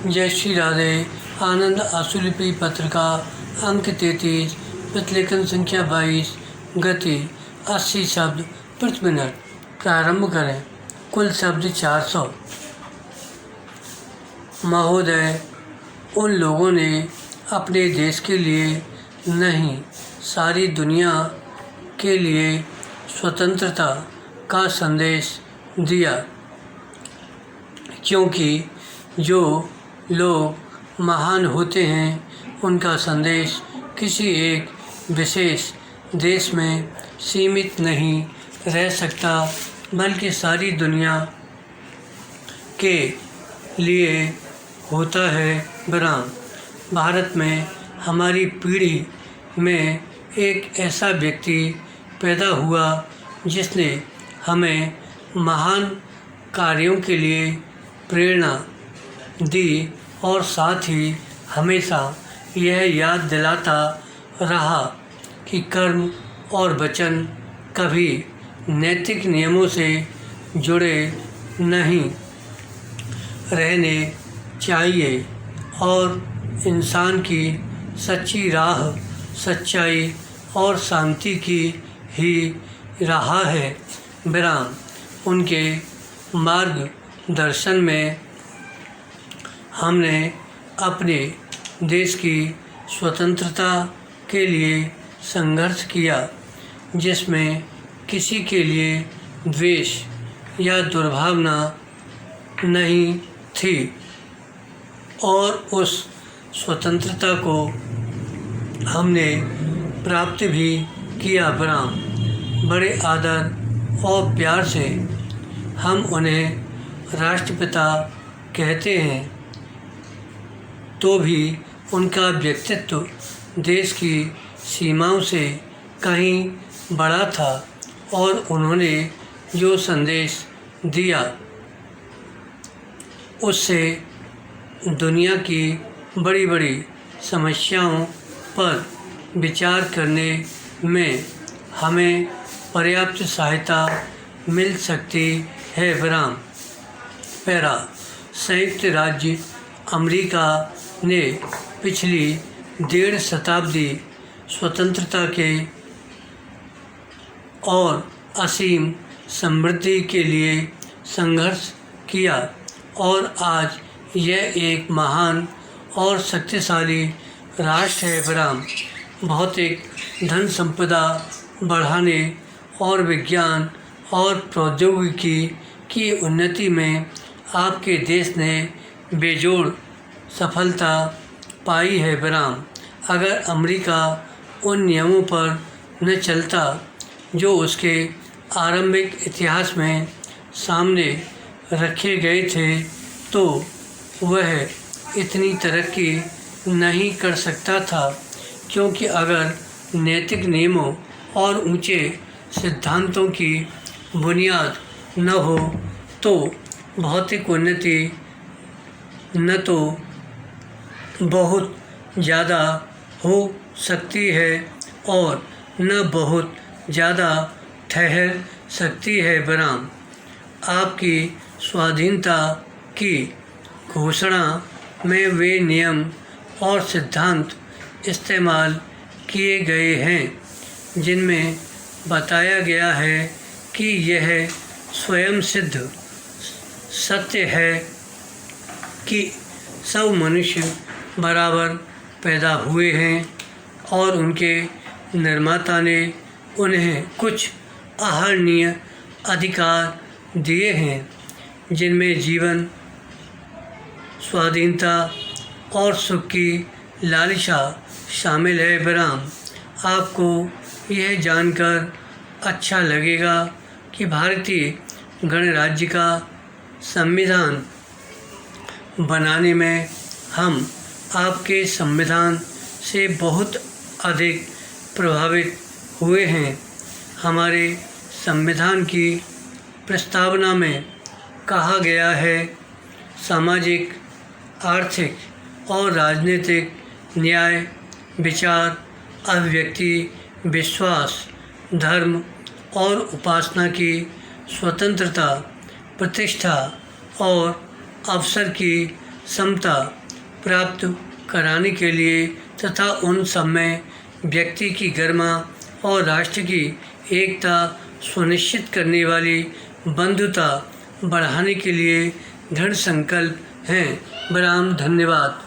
जय श्री राधे। आनंद आशुलिपि पत्रिका अंक 33, प्रतिलेखन संख्या 22, गति 80 शब्द प्रति मिनट। प्रारंभ करें। कुल शब्द 400। महोदय, उन लोगों ने अपने देश के लिए नहीं, सारी दुनिया के लिए स्वतंत्रता का संदेश दिया, क्योंकि जो लोग महान होते हैं उनका संदेश किसी एक विशेष देश में सीमित नहीं रह सकता, बल्कि सारी दुनिया के लिए होता है। विराम। भारत में हमारी पीढ़ी में एक ऐसा व्यक्ति पैदा हुआ जिसने हमें महान कार्यों के लिए प्रेरणा दी और साथ ही हमेशा यह याद दिलाता रहा कि कर्म और वचन कभी नैतिक नियमों से जुड़े नहीं रहने चाहिए और इंसान की सच्ची राह सच्चाई और शांति की ही राह है। विराम। उनके मार्गदर्शन में हमने अपने देश की स्वतंत्रता के लिए संघर्ष किया, जिसमें किसी के लिए द्वेष या दुर्भावना नहीं थी, और उस स्वतंत्रता को हमने प्राप्त भी किया। विराम। बड़े आदर और प्यार से हम उन्हें राष्ट्रपिता कहते हैं, तो भी उनका व्यक्तित्व देश की सीमाओं से कहीं बड़ा था और उन्होंने जो संदेश दिया उससे दुनिया की बड़ी बड़ी समस्याओं पर विचार करने में हमें पर्याप्त सहायता मिल सकती है। विराम। पैरा। संयुक्त राज्य अमेरिका ने पिछली 1.5 शताब्दी स्वतंत्रता के और असीम समृद्धि के लिए संघर्ष किया, और आज यह एक महान और शक्तिशाली राष्ट्र है। विराम। भौतिक धन संपदा बढ़ाने और विज्ञान और प्रौद्योगिकी की उन्नति में आपके देश ने बेजोड़ सफलता पाई है। विराम। अगर अमेरिका उन नियमों पर न चलता जो उसके आरंभिक इतिहास में सामने रखे गए थे, तो वह इतनी तरक्की नहीं कर सकता था, क्योंकि अगर नैतिक नियमों और ऊंचे सिद्धांतों की बुनियाद न हो तो भौतिक उन्नति न तो बहुत ज़्यादा हो सकती है और न बहुत ज़्यादा ठहर सकती है। विराम। आपकी स्वाधीनता की घोषणा में वे नियम और सिद्धांत इस्तेमाल किए गए हैं जिनमें बताया गया है कि यह स्वयं सिद्ध सत्य है कि सब मनुष्य बराबर पैदा हुए हैं और उनके निर्माता ने उन्हें कुछ आहरणीय अधिकार दिए हैं, जिनमें जीवन, स्वाधीनता और सुख की लालसा शामिल है। विराम। आपको यह जानकर अच्छा लगेगा कि भारतीय गणराज्य का संविधान बनाने में हम आपके संविधान से बहुत अधिक प्रभावित हुए हैं। हमारे संविधान की प्रस्तावना में कहा गया है, सामाजिक, आर्थिक और राजनीतिक न्याय, विचार, अभिव्यक्ति, विश्वास, धर्म और उपासना की स्वतंत्रता, प्रतिष्ठा और अवसर की समता प्राप्त कराने के लिए तथा उन सब में व्यक्ति की गरिमा और राष्ट्र की एकता सुनिश्चित करने वाली बंधुता बढ़ाने के लिए दृढ़ संकल्प हैं। विराम। धन्यवाद।